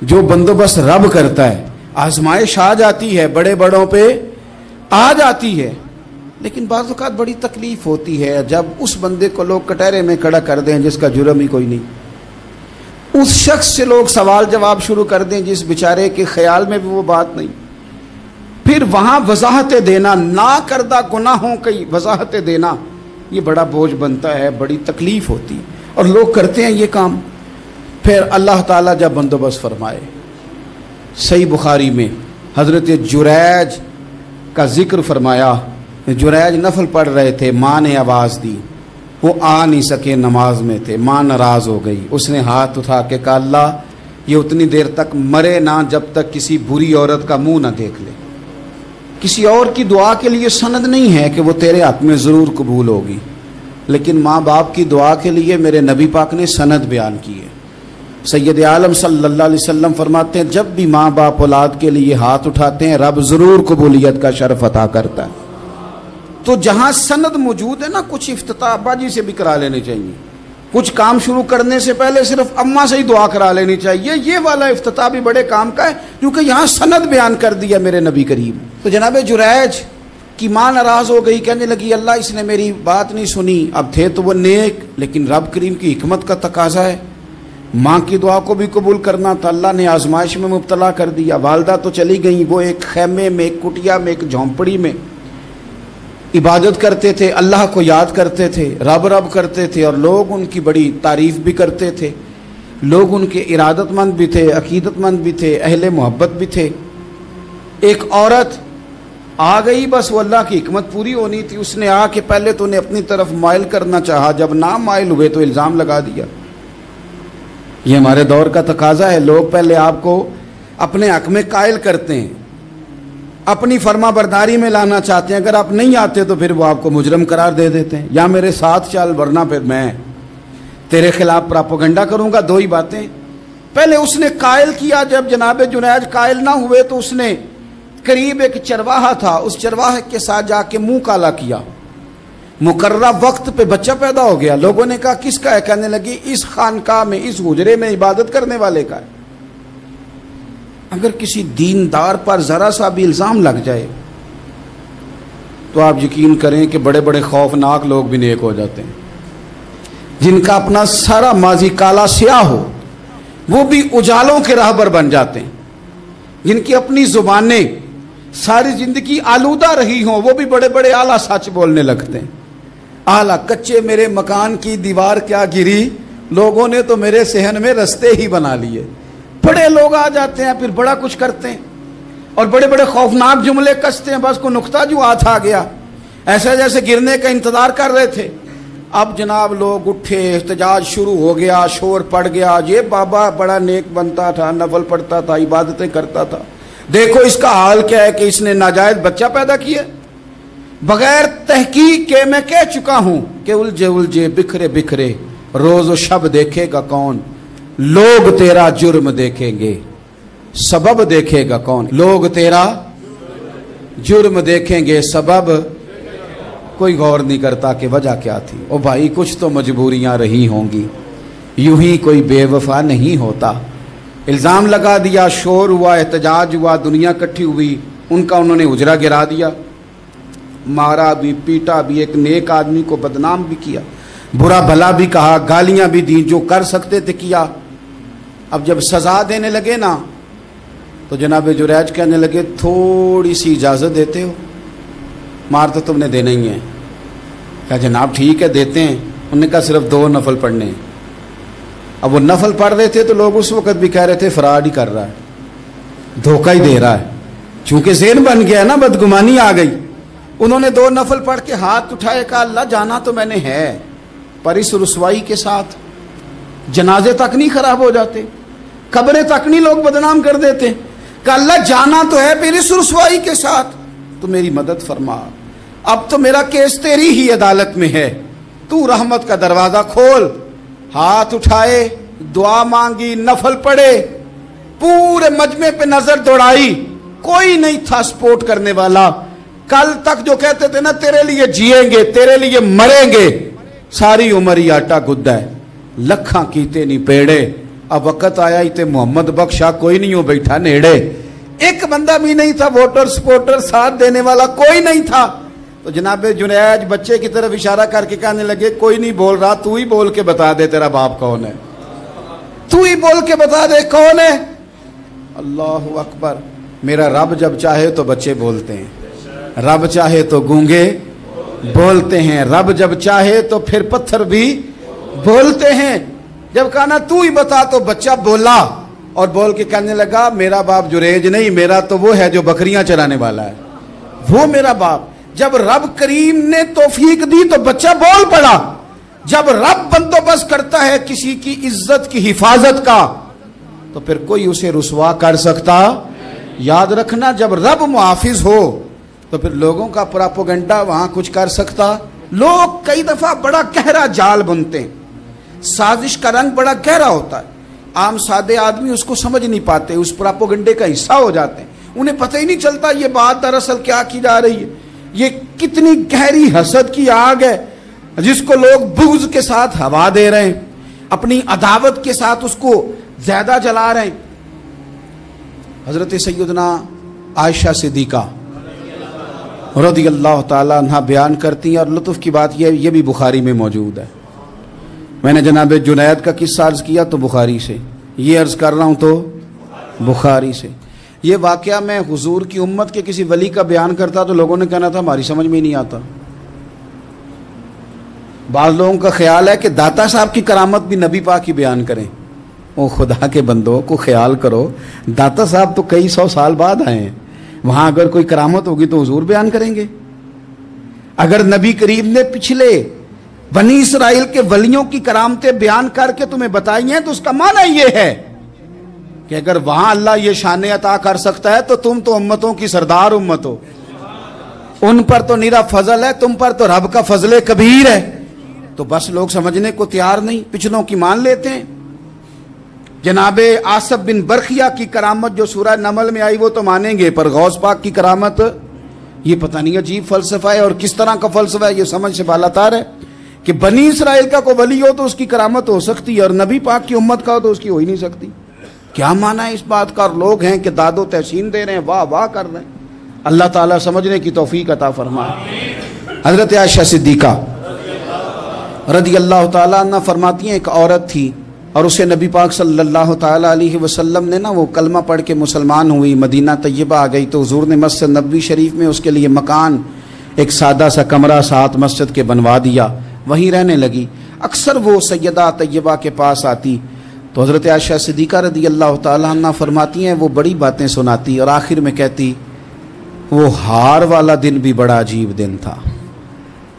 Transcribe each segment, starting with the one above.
جو بندوبست رب کرتا ہے. آزمائش آ جاتی ہے, بڑے بڑوں پہ آ جاتی ہے, لیکن بعض اوقات بڑی تکلیف ہوتی ہے جب اس بندے کو لوگ کٹہرے میں کھڑا کر دیں جس کا جرم ہی کوئی نہیں, اس شخص سے لوگ سوال جواب شروع کر دیں جس بیچارے کے خیال میں بھی وہ بات نہیں. پھر وہاں وضاحتیں دینا, نہ کردہ گناہوں کی وضاحتیں دینا, یہ بڑا بوجھ بنتا ہے, بڑی تکلیف ہوتی ہے, اور لوگ کرتے ہیں یہ کام. پھر اللہ تعالیٰ جب بندوبست فرمائے, صحیح بخاری میں حضرت جریج کا ذکر فرمایا. جریج نفل پڑھ رہے تھے, ماں نے آواز دی, وہ آ نہیں سکے, نماز میں تھے, ماں ناراض ہو گئی. اس نے ہاتھ اٹھا کے کہا اللہ یہ اتنی دیر تک مرے نہ جب تک کسی بری عورت کا منہ نہ دیکھ لے. کسی اور کی دعا کے لیے سند نہیں ہے کہ وہ تیرے ہاتھ میں ضرور قبول ہوگی, لیکن ماں باپ کی دعا کے لیے میرے نبی پاک نے سند بیان کی ہے. سید عالم صلی اللہ علیہ وسلم فرماتے ہیں جب بھی ماں باپ اولاد کے لیے ہاتھ اٹھاتے ہیں رب ضرور قبولیت کا شرف عطا کرتا ہے. تو جہاں سند موجود ہے نا, کچھ افتتاح ابا جی سے بھی کرا لینے چاہیے, کچھ کام شروع کرنے سے پہلے صرف اماں سے ہی دعا کرا لینی چاہیے. یہ والا افتتاح بھی بڑے کام کا ہے کیونکہ یہاں سند بیان کر دیا میرے نبی کریم. تو جناب جریج کی ماں ناراض ہو گئی, کہنے لگی اللہ اس نے میری بات نہیں سنی. اب تھے تو وہ نیک, لیکن رب کریم کی حکمت کا تقاضا ہے, ماں کی دعا کو بھی قبول کرنا تھا. اللہ نے آزمائش میں مبتلا کر دیا. والدہ تو چلی گئیں, وہ ایک خیمے میں, ایک کٹیا میں, ایک جھونپڑی میں عبادت کرتے تھے, اللہ کو یاد کرتے تھے, رب رب کرتے تھے, اور لوگ ان کی بڑی تعریف بھی کرتے تھے. لوگ ان کے ارادت مند بھی تھے, عقیدت مند بھی تھے, اہل محبت بھی تھے. ایک عورت آ گئی, بس وہ اللہ کی حکمت پوری ہونی تھی. اس نے آ کے پہلے تو انہیں اپنی طرف مائل کرنا چاہا, جب نہ مائل ہوئے تو الزام لگا دیا. یہ ہمارے دور کا تقاضا ہے, لوگ پہلے آپ کو اپنے حق میں قائل کرتے ہیں, اپنی فرما برداری میں لانا چاہتے ہیں. اگر آپ نہیں آتے تو پھر وہ آپ کو مجرم قرار دے دیتے ہیں, یا میرے ساتھ چل ورنہ پھر میں تیرے خلاف پراپوگنڈا کروں گا. دو ہی باتیں. پہلے اس نے قائل کیا, جب جناب جنید قائل نہ ہوئے تو اس نے قریب ایک چرواہا تھا, اس چرواہے کے ساتھ جا کے منہ کالا کیا. مقررہ وقت پہ بچہ پیدا ہو گیا. لوگوں نے کہا کس کا ہے؟ کہنے لگی اس خانقاہ میں, اس حجرے میں عبادت کرنے والے کا ہے. اگر کسی دیندار پر ذرا سا بھی الزام لگ جائے تو آپ یقین کریں کہ بڑے بڑے خوفناک لوگ بھی نیک ہو جاتے ہیں. جن کا اپنا سارا ماضی کالا سیاہ ہو وہ بھی اجالوں کے راہبر بن جاتے ہیں. جن کی اپنی زبانیں ساری زندگی آلودہ رہی ہوں وہ بھی بڑے بڑے اعلیٰ سچ بولنے لگتے ہیں. اعلیٰ کچے میرے مکان کی دیوار کیا گری, لوگوں نے تو میرے صحن میں رستے ہی بنا لیے. بڑے لوگ آ جاتے ہیں, پھر بڑا کچھ کرتے ہیں اور بڑے بڑے خوفناک جملے کستے ہیں. بس کو نقطہ جو ہاتھ آ گیا, ایسا جیسے گرنے کا انتظار کر رہے تھے. اب جناب لوگ اٹھے, احتجاج شروع ہو گیا, شور پڑ گیا. یہ بابا بڑا نیک بنتا تھا, نفل پڑھتا تھا, عبادتیں کرتا تھا, دیکھو اس کا حال کیا ہے کہ اس نے ناجائز بچہ پیدا کیا. بغیر تحقیق کے میں کہہ چکا ہوں کہ الجھے الجھے بکھرے بکھرے روز و شب دیکھے گا کون. لوگ تیرا جرم دیکھیں گے, سبب دیکھے گا کون. لوگ تیرا جرم دیکھیں گے, سبب کوئی غور نہیں کرتا کہ وجہ کیا تھی. او بھائی کچھ تو مجبوریاں رہی ہوں گی, یوں ہی کوئی بے وفا نہیں ہوتا. الزام لگا دیا, شور ہوا, احتجاج ہوا, دنیا اکٹھی ہوئی, ان کا انہوں نے حجرہ گرا دیا, مارا بھی, پیٹا بھی, ایک نیک آدمی کو بدنام بھی کیا, برا بھلا بھی کہا, گالیاں بھی دیں, جو کر سکتے تھے کیا. اب جب سزا دینے لگے نا تو جناب جریج کہنے لگے تھوڑی سی اجازت دیتے ہو, مار تو تم نے دینا ہی ہے. کہا جناب ٹھیک ہے دیتے ہیں. انہوں نے کہا صرف 2 نفل پڑھنے ہیں. اب وہ نفل پڑھ رہے تھے تو لوگ اس وقت بھی کہہ رہے تھے فراڈ ہی کر رہا ہے, دھوکہ ہی دے رہا ہے, چونکہ ذہن بن گیا نا, بدگمانی آ گئی. انہوں نے 2 نفل پڑھ کے ہاتھ اٹھائے, کہا اللہ جانا تو میں نے ہے, پر اس رسوائی کے ساتھ جنازے تک نہیں خراب ہو جاتے, قبریں تک نہیں لوگ بدنام کر دیتے. کہ اللہ جانا تو ہے, پھر اس رسوائی کے ساتھ تو میری مدد فرما. اب تو میرا کیس تیری ہی عدالت میں ہے, تو رحمت کا دروازہ کھول. ہاتھ اٹھائے, دعا مانگی, نفل پڑھے, پورے مجمع پہ نظر دوڑائی, کوئی نہیں تھا سپورٹ کرنے والا. کل تک جو کہتے تھے نا تیرے لیے جیئیں گے, تیرے لیے مریں گے, ساری عمر ہی آٹا گدا ہے. لکھاں کیتے نہیں پیڑے, اب وقت آیا ہی تے محمد بخشا کوئی نہیں ہو بیٹھا نیڑے، ایک بندہ بھی نہیں تھا، ووٹر سپورٹر ساتھ دینے والا کوئی نہیں تھا. تو جناب جنید بچے کی طرف اشارہ کر کے کہنے لگے کوئی نہیں بول رہا، تو ہی بول کے بتا دے تیرا باپ کون ہے، تو ہی بول کے بتا دے کون ہے. اللہ اکبر. میرا رب جب چاہے تو بچے بولتے ہیں، رب چاہے تو گونگے بولتے ہیں، رب جب چاہے تو پھر پتھر بھی بولتے ہیں. جب کہا نا تو ہی بتا تو بچہ بولا اور بول کے کہنے لگا میرا باپ جریج نہیں، میرا تو وہ ہے جو بکریاں چرانے والا ہے، وہ میرا باپ. جب رب کریم نے توفیق دی تو بچہ بول پڑا. جب رب بندوبست کرتا ہے کسی کی عزت کی حفاظت کا تو پھر کوئی اسے رسوا کر سکتا. یاد رکھنا جب رب محافظ ہو تو پھر لوگوں کا پراپوگنڈا وہاں کچھ کر سکتا. لوگ کئی دفعہ بڑا گہرا جال بنتے ہیں، سازش کا رنگ بڑا گہرا ہوتا ہے، عام سادے آدمی اس کو سمجھ نہیں پاتے، اس پراپوگنڈے کا حصہ ہو جاتے ہیں، انہیں پتہ ہی نہیں چلتا یہ بات دراصل کیا کی جا رہی ہے. یہ کتنی گہری حسد کی آگ ہے جس کو لوگ بغض کے ساتھ ہوا دے رہے ہیں، اپنی عداوت کے ساتھ اس کو زیادہ جلا رہے ہیں. حضرت سیدنا عائشہ صدیقہ رضی اللہ تعالیٰ عنہ بیان کرتی ہیں، اور لطف کی بات یہ بھی بخاری میں موجود ہے. میں نے جناب جنید کا قصہ عرض کیا تو بخاری سے، یہ عرض کر رہا ہوں تو بخاری سے. یہ واقعہ میں حضور کی امت کے کسی ولی کا بیان کرتا تو لوگوں نے کہنا تھا ہماری سمجھ میں نہیں آتا. بعض لوگوں کا خیال ہے کہ داتا صاحب کی کرامت بھی نبی پاک کی بیان کریں. او خدا کے بندوں کو خیال کرو، داتا صاحب تو کئی سو سال بعد آئے ہیں، وہاں اگر کوئی کرامت ہوگی تو حضور بیان کریں گے. اگر نبی کریم نے پچھلے بنی اسرائیل کے ولیوں کی کرامتیں بیان کر کے تمہیں بتائی ہیں تو اس کا معنی یہ ہے کہ اگر وہاں اللہ یہ شان عطا کر سکتا ہے تو تم تو امتوں کی سردار امت ہو. ان پر تو نیرا فضل ہے، تم پر تو رب کا فضل کبیر ہے. تو بس لوگ سمجھنے کو تیار نہیں، پچھلوں کی مان لیتے ہیں. جناب آصف بن برخیہ کی کرامت جو سورہ نمل میں آئی وہ تو مانیں گے، پر غوث پاک کی کرامت یہ پتہ نہیں عجیب فلسفہ ہے، اور کس طرح کا فلسفہ ہے یہ سمجھ سے بالاتار ہے کہ بنی اسرائیل کا کوئی ولی ہو تو اس کی کرامت ہو سکتی ہے اور نبی پاک کی امت کا ہو تو اس کی ہو ہی نہیں سکتی. کیا معنی ہے اس بات کا؟ اور لوگ ہیں کہ داد و تحسین دے رہے ہیں، واہ واہ کر رہے ہیں. اللہ تعالیٰ سمجھنے کی توفیق عطا فرمائے. حضرت عائشہ صدیقہ رضی اللہ تعالیٰ عنہ فرماتی ہیں ایک عورت تھی اور اسے نبی پاک صلی اللہ تعالیٰ علیہ وسلم نے وہ کلمہ پڑھ کے مسلمان ہوئی، مدینہ طیبہ آ گئی تو حضور نے مسجد نبوی شریف میں اس کے لیے مکان، ایک سادہ سا کمرہ ساتھ مسجد کے بنوا دیا، وہیں رہنے لگی. اکثر وہ سیدہ طیبہ کے پاس آتی تو حضرت عائشہ صدیقہ رضی اللہ تعالیٰ عنہ فرماتی ہیں وہ بڑی باتیں سناتی اور آخر میں کہتی وہ ہار والا دن بھی بڑا عجیب دن تھا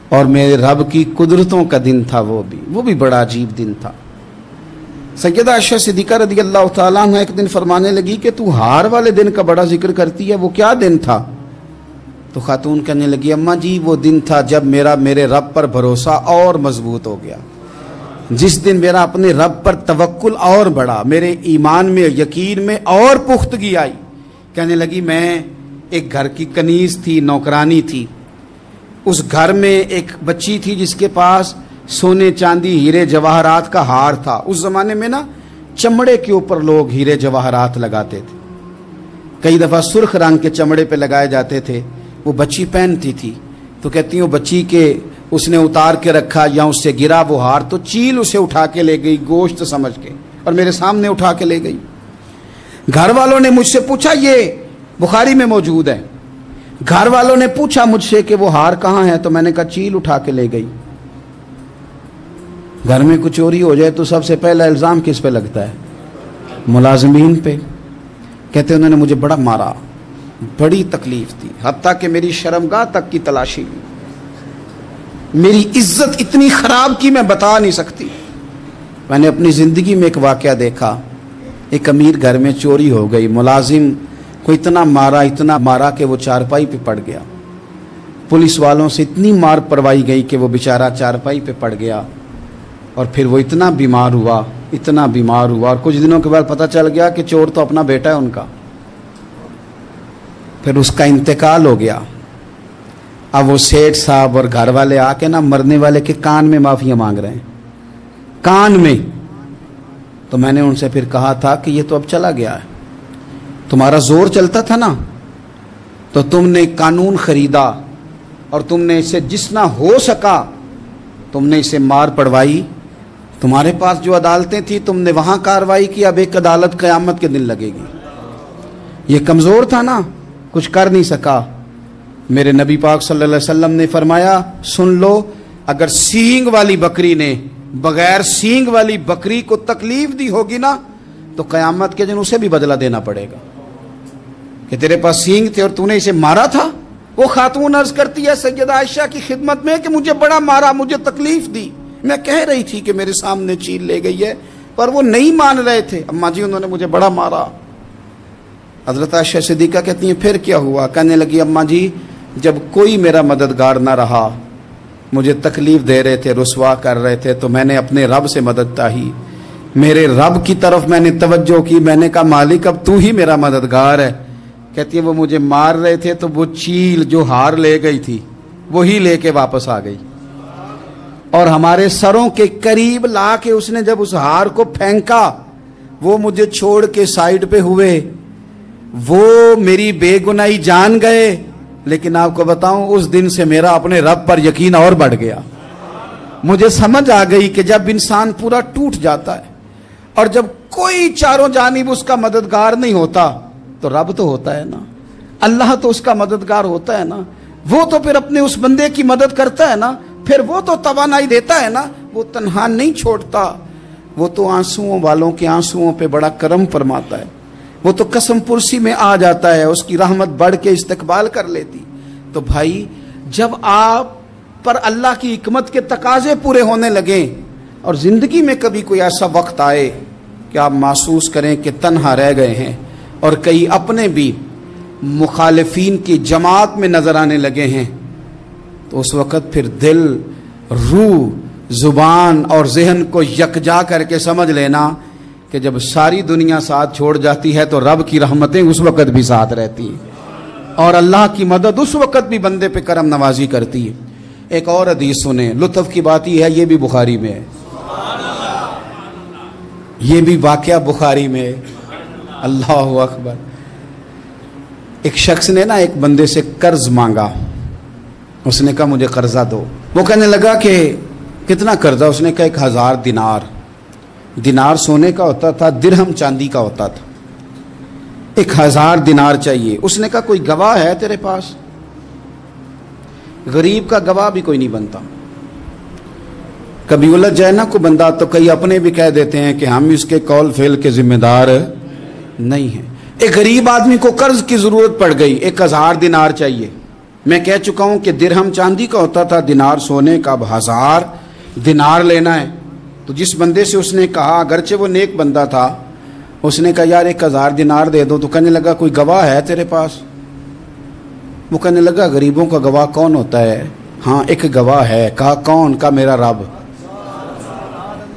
اور میرے رب کی قدرتوں کا دن تھا، وہ بھی بڑا عجیب دن تھا. سیدہ عائشہ صدیقہ رضی اللہ تعالیٰ عنہ ایک دن فرمانے لگی کہ تو ہار والے دن کا بڑا ذکر کرتی ہے، وہ کیا دن تھا؟ تو خاتون کہنے لگی اماں جی وہ دن تھا جب میرے رب پر بھروسہ اور مضبوط ہو گیا، جس دن میرا اپنے رب پر توکل اور بڑھا، میرے ایمان میں یقین میں اور پختگی آئی. کہنے لگی میں ایک گھر کی کنیز تھی، نوکرانی تھی، اس گھر میں ایک بچی تھی جس کے پاس سونے چاندی ہیرے جواہرات کا ہار تھا. اس زمانے میں نا چمڑے کے اوپر لوگ ہیرے جواہرات لگاتے تھے، کئی دفعہ سرخ رنگ کے چمڑے پہ لگائے جاتے تھے. وہ بچی پہنتی تھی تو کہتی ہوں بچی کے اس نے اتار کے رکھا یا اس سے گرا وہ ہار تو چیل اسے اٹھا کے لے گئی گوشت سمجھ کے اور میرے سامنے اٹھا کے لے گئی. گھر والوں نے مجھ سے پوچھا، یہ بخاری میں موجود ہے، گھر والوں نے پوچھا مجھ سے کہ وہ ہار کہاں ہے تو میں نے کہا چیل اٹھا کے لے گئی. گھر میں کچھ چوری ہو جائے تو سب سے پہلا الزام کس پہ لگتا ہے؟ ملازمین پہ. کہتے انہوں نے مجھے بڑا مارا، بڑی تکلیف تھی، حتیٰ کہ میری شرمگاہ تک کی تلاشی لی، میری عزت اتنی خراب کی میں بتا نہیں سکتی. میں نے اپنی زندگی میں ایک واقعہ دیکھا، ایک امیر گھر میں چوری ہو گئی، ملازم کو اتنا مارا کہ وہ چارپائی پہ پڑ گیا. پولیس والوں سے اتنی مار پروائی گئی کہ وہ بیچارہ چارپائی پہ پڑ گیا اور پھر وہ اتنا بیمار ہوا اور کچھ دنوں کے بعد پتہ چل گیا کہ چور تو اپنا بیٹا ہے ان کا. پھر اس کا انتقال ہو گیا. اب وہ سیٹھ صاحب اور گھر والے آ کے نا مرنے والے کے کان میں معافیاں مانگ رہے ہیں، کان میں. تو میں نے ان سے پھر کہا تھا کہ یہ تو اب چلا گیا ہے، تمہارا زور چلتا تھا نا، تو تم نے قانون خریدا اور تم نے اسے جتنا ہو سکا تم نے اسے مار پڑوائی، تمہارے پاس جو عدالتیں تھیں تم نے وہاں کارروائی کی، اب ایک عدالت قیامت کے دن لگے گی۔ یہ کمزور تھا نا، کچھ کر نہیں سکا۔ میرے نبی پاک صلی اللہ علیہ وسلم نے فرمایا سن لو، اگر سینگ والی بکری نے بغیر سینگ والی بکری کو تکلیف دی ہوگی نا تو قیامت کے دن اسے بھی بدلہ دینا پڑے گا کہ تیرے پاس سینگ تھے اور تو نے اسے مارا تھا۔ وہ خاتون عرض کرتی ہے سیدہ عائشہ کی خدمت میں کہ مجھے بڑا مارا، مجھے تکلیف دی، میں کہہ رہی تھی کہ میرے سامنے چیل لے گئی ہے پر وہ نہیں مان رہے تھے، اماں جی انہوں نے مجھے بڑا مارا۔ حضرت عائشہ صدیقہ کہتی ہیں پھر کیا ہوا؟ کہنے لگی اماں جی جب کوئی میرا مددگار نہ رہا، مجھے تکلیف دے رہے تھے، رسوا کر رہے تھے، تو میں نے اپنے رب سے مدد چاہی، میرے رب کی طرف میں نے توجہ کی، میں نے کہا مالک اب تو ہی میرا مددگار ہے۔ کہتی ہے وہ مجھے مار رہے تھے تو وہ چیل جو ہار لے گئی تھی وہی لے کے واپس آ گئی، اور ہمارے سروں کے قریب لا کے اس نے جب اس ہار کو پھینکا، وہ مجھے چھوڑ کے سائیڈ پہ ہوئے، وہ میری بے گناہی جان گئے، لیکن آپ کو بتاؤں اس دن سے میرا اپنے رب پر یقین اور بڑھ گیا۔ مجھے سمجھ آ گئی کہ جب انسان پورا ٹوٹ جاتا ہے اور جب کوئی چاروں جانب اس کا مددگار نہیں ہوتا تو رب تو ہوتا ہے نا، اللہ تو اس کا مددگار ہوتا ہے نا، وہ تو پھر اپنے اس بندے کی مدد کرتا ہے نا، پھر وہ تو توانائی دیتا ہے نا، وہ تنہا نہیں چھوڑتا، وہ تو آنسوؤں والوں کے آنسوؤں پہ بڑا کرم فرماتا ہے، وہ تو قسم پرسی میں آ جاتا ہے، اس کی رحمت بڑھ کے استقبال کر لیتی۔ تو بھائی جب آپ پر اللہ کی حکمت کے تقاضے پورے ہونے لگیں اور زندگی میں کبھی کوئی ایسا وقت آئے کہ آپ محسوس کریں کہ تنہا رہ گئے ہیں اور کئی اپنے بھی مخالفین کی جماعت میں نظر آنے لگے ہیں، تو اس وقت پھر دل، روح، زبان اور ذہن کو یکجا کر کے سمجھ لینا کہ جب ساری دنیا ساتھ چھوڑ جاتی ہے تو رب کی رحمتیں اس وقت بھی ساتھ رہتی ہیں اور اللہ کی مدد اس وقت بھی بندے پہ کرم نوازی کرتی ہے۔ ایک اور حدیث سنیں، لطف کی بات یہ ہے یہ بھی بخاری میں ہے، یہ بھی واقعہ بخاری میں ہے۔ اللہ اکبر۔ ایک شخص نے نا ایک بندے سے قرض مانگا، اس نے کہا مجھے قرضہ دو، وہ کہنے لگا کہ کتنا قرضہ؟ اس نے کہا 1000 دینار۔ دینار سونے کا ہوتا تھا، درہم چاندی کا ہوتا تھا، 1000 دینار چاہیے۔ اس نے کہا کوئی گواہ ہے تیرے پاس؟ غریب کا گواہ بھی کوئی نہیں بنتا، کبھی الجھ جائے نا کوئی بندہ تو کئی اپنے بھی کہہ دیتے ہیں کہ ہم اس کے قول فعل کے ذمہ دار نہیں ہیں۔ ایک غریب آدمی کو قرض کی ضرورت پڑ گئی، 1000 دینار چاہیے۔ میں کہہ چکا ہوں کہ درہم چاندی کا ہوتا تھا، دینار سونے کا، اب 1000 دینار لینا ہے۔ تو جس بندے سے اس نے کہا، اگرچہ وہ نیک بندہ تھا، اس نے کہا یار 1000 دینار دے دو، تو کہنے لگا کوئی گواہ ہے تیرے پاس؟ وہ کہنے لگا غریبوں کا گواہ کون ہوتا ہے؟ ہاں ایک گواہ ہے۔ کہا کون؟ کہا میرا رب،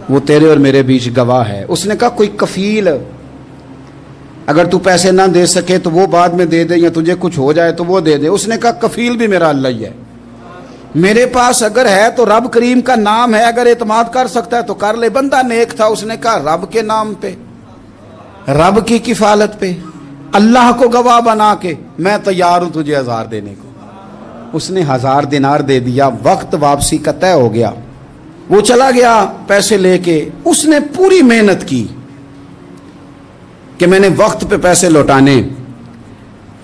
وہ تیرے اور میرے بیچ گواہ ہے۔ اس نے کہا کوئی کفیل، اگر تو پیسے نہ دے سکے تو وہ بعد میں دے دے، یا تجھے کچھ ہو جائے تو وہ دے دے۔ اس نے کہا کفیل بھی میرا اللہ ہی ہے، میرے پاس اگر ہے تو رب کریم کا نام ہے، اگر اعتماد کر سکتا ہے تو کر لے۔ بندہ نیک تھا، اس نے کہا رب کے نام پہ، رب کی کفالت پہ، اللہ کو گواہ بنا کے میں تیار ہوں تجھے 1000 دینے کو۔ اس نے 1000 دینار دے دیا، وقت واپسی کا طے ہو گیا، وہ چلا گیا پیسے لے کے۔ اس نے پوری محنت کی کہ میں نے وقت پہ پیسے لوٹانے،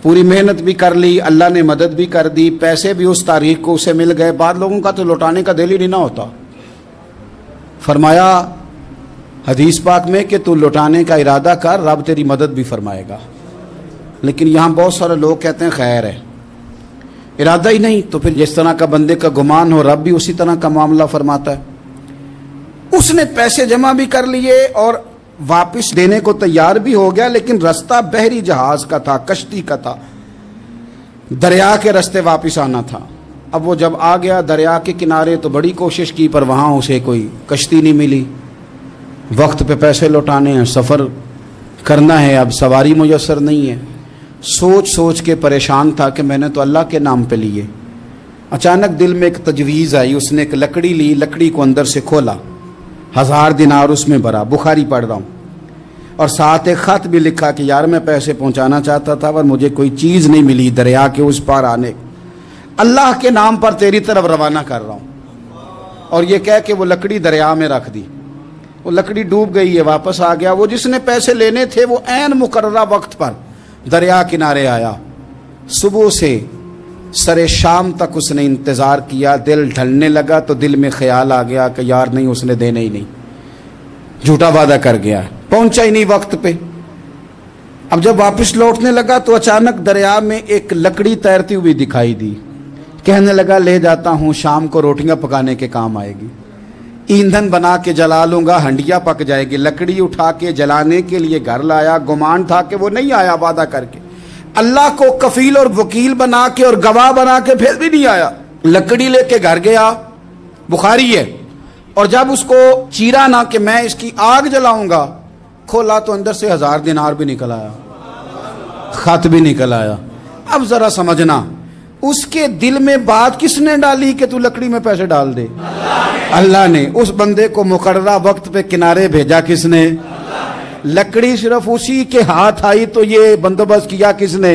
پوری محنت بھی کر لی، اللہ نے مدد بھی کر دی، پیسے بھی اس تاریخ کو اسے مل گئے۔ بعض لوگوں کا تو لوٹانے کا دل ہی نہیں نہ ہوتا۔ فرمایا حدیث پاک میں کہ تو لوٹانے کا ارادہ کر، رب تیری مدد بھی فرمائے گا۔ لیکن یہاں بہت سارے لوگ کہتے ہیں خیر ہے، ارادہ ہی نہیں، تو پھر جس طرح کا بندے کا گمان ہو رب بھی اسی طرح کا معاملہ فرماتا ہے۔ اس نے پیسے جمع بھی کر لیے اور واپس دینے کو تیار بھی ہو گیا، لیکن رستہ بحری جہاز کا تھا، کشتی کا تھا، دریا کے رستے واپس آنا تھا۔ اب وہ جب آ گیا دریا کے کنارے تو بڑی کوشش کی، پر وہاں اسے کوئی کشتی نہیں ملی۔ وقت پہ پیسے لوٹانے ہیں، سفر کرنا ہے، اب سواری میسر نہیں ہے۔ سوچ سوچ کے پریشان تھا کہ میں نے تو اللہ کے نام پہ لیے۔ اچانک دل میں ایک تجویز آئی، اس نے ایک لکڑی لی، لکڑی کو اندر سے کھولا، 1000 دینار اس میں بھرا۔ بخاری پڑھ رہا ہوں۔ اور ساتھ ایک خط بھی لکھا کہ یار میں پیسے پہنچانا چاہتا تھا پر مجھے کوئی چیز نہیں ملی دریا کے اس پار آنے، اللہ کے نام پر تیری طرف روانہ کر رہا ہوں۔ اور یہ کہہ کہ وہ لکڑی دریا میں رکھ دی، وہ لکڑی ڈوب گئی ہے، واپس آ گیا۔ وہ جس نے پیسے لینے تھے وہ عین مقررہ وقت پر دریا کنارے آیا، صبح سے سر شام تک اس نے انتظار کیا۔ دل ڈھلنے لگا تو دل میں خیال آ گیا کہ یار نہیں، اس نے دینے ہی نہیں، جھوٹا وعدہ کر گیا، پہنچا ہی نہیں وقت پہ۔ اب جب واپس لوٹنے لگا تو اچانک دریا میں ایک لکڑی تیرتی ہوئی دکھائی دی، کہنے لگا لے جاتا ہوں، شام کو روٹیاں پکانے کے کام آئے گی، ایندھن بنا کے جلا لوں گا، ہنڈیا پک جائے گی۔ لکڑی اٹھا کے جلانے کے لیے گھر لایا، گمان تھا کہ وہ نہیں آیا وعدہ کر کے، اللہ کو کفیل اور وکیل بنا کے اور گواہ بنا کے پھر بھی نہیں آیا۔ لکڑی لے کے گھر گیا، بخاری ہے، اور جب اس کو چیرا نہ کہ میں اس کی آگ جلاؤں گا، کھولا تو اندر سے 1000 دینار بھی نکل آیا، خط بھی نکل آیا۔ اب ذرا سمجھنا، اس کے دل میں بات کس نے ڈالی کہ تو لکڑی میں پیسے ڈال دے؟ اللہ نے۔ اس بندے کو مقررہ وقت پہ کنارے بھیجا کس نے؟ لکڑی صرف اسی کے ہاتھ آئی تو یہ بندوبست کیا کس نے؟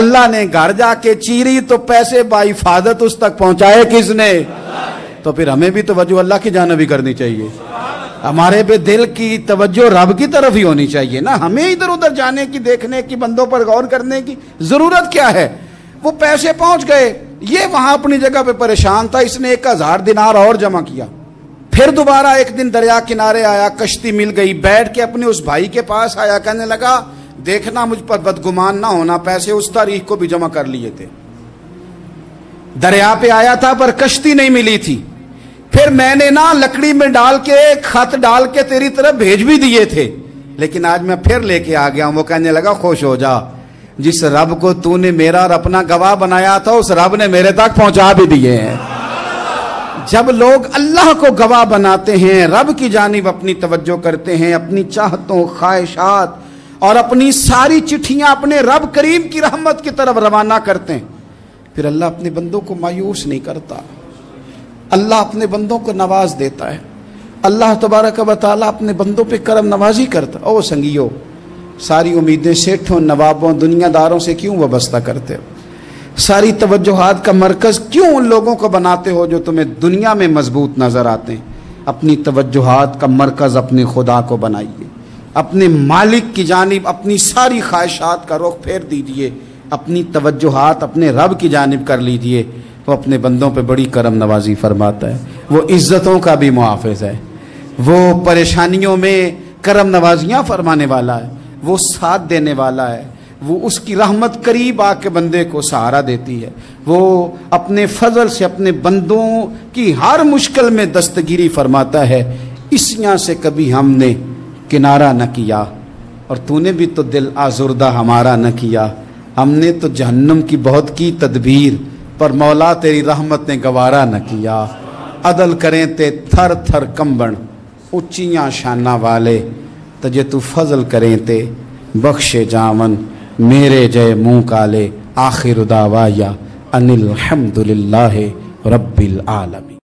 اللہ نے۔ گھر جا کے چیری تو پیسے بحفاظت اس تک پہنچائے کس نے؟ تو پھر ہمیں بھی توجہ اللہ کی جانب ہی کرنی چاہیے، ہمارے بھی دل کی توجہ رب کی طرف ہی ہونی چاہیے نا، ہمیں ادھر ادھر جانے کی، دیکھنے کی، بندوں پر غور کرنے کی ضرورت کیا ہے؟ وہ پیسے پہنچ گئے، یہ وہاں اپنی جگہ پہ پریشان تھا، اس نے 1000 دینار اور جمع کیا۔ پھر دوبارہ ایک دن دریا کنارے آیا، کشتی مل گئی، بیٹھ کے اپنے اس بھائی کے پاس آیا، کہنے لگا دیکھنا مجھ پر بدگمان نہ ہونا، پیسے اس تاریخ کو بھی جمع کر لیے تھے، دریا پہ آیا تھا پر کشتی نہیں ملی تھی، پھر میں نے نا لکڑی میں ڈال کے خط ڈال کے تیری طرف بھیج بھی دیے تھے، لیکن آج میں پھر لے کے آ گیا ہوں۔ وہ کہنے لگا خوش ہو جا، جس رب کو تو نے میرا اور اپنا گواہ بنایا تھا اس رب نے میرے تک پہنچا بھی دیے ہیں۔ جب لوگ اللہ کو گواہ بناتے ہیں، رب کی جانب اپنی توجہ کرتے ہیں، اپنی چاہتوں، خواہشات اور اپنی ساری چٹھیاں اپنے رب کریم کی رحمت کی طرف روانہ کرتے ہیں، پھر اللہ اپنے بندوں کو مایوس نہیں کرتا، اللہ اپنے بندوں کو نواز دیتا ہے، اللہ تبارک و تعالیٰ اپنے بندوں پہ کرم نوازی کرتا ہے۔ او سنگیو، ساری امیدیں سیٹھوں، نوابوں، دنیا داروں سے کیوں وابستہ کرتے ہو؟ ساری توجہات کا مرکز کیوں ان لوگوں کو بناتے ہو جو تمہیں دنیا میں مضبوط نظر آتے ہیں؟ اپنی توجہات کا مرکز اپنے خدا کو بنائیے، اپنے مالک کی جانب اپنی ساری خواہشات کا رخ پھیر دیجئے، اپنی توجہات اپنے رب کی جانب کر لیجئے، وہ اپنے بندوں پہ بڑی کرم نوازی فرماتا ہے، وہ عزتوں کا بھی محافظ ہے، وہ پریشانیوں میں کرم نوازیاں فرمانے والا ہے، وہ ساتھ دینے والا ہے، وہ اس کی رحمت قریب آ کے بندے کو سہارا دیتی ہے، وہ اپنے فضل سے اپنے بندوں کی ہر مشکل میں دستگیری فرماتا ہے۔ اسیاں سے کبھی ہم نے کنارہ نہ کیا، اور تو نے بھی تو دل آزردہ ہمارا نہ کیا، ہم نے تو جہنم کی بہت کی تدبیر، پر مولا تیری رحمت نے گوارا نہ کیا۔ عدل کریں تے تھر تھر کمبن، اچیاں شانہ والے، تجھے تو فضل کریں تے بخشے جاون، میرے جے منہ کالے، آخر دعوایا ان الحمدللہ رب العالمین۔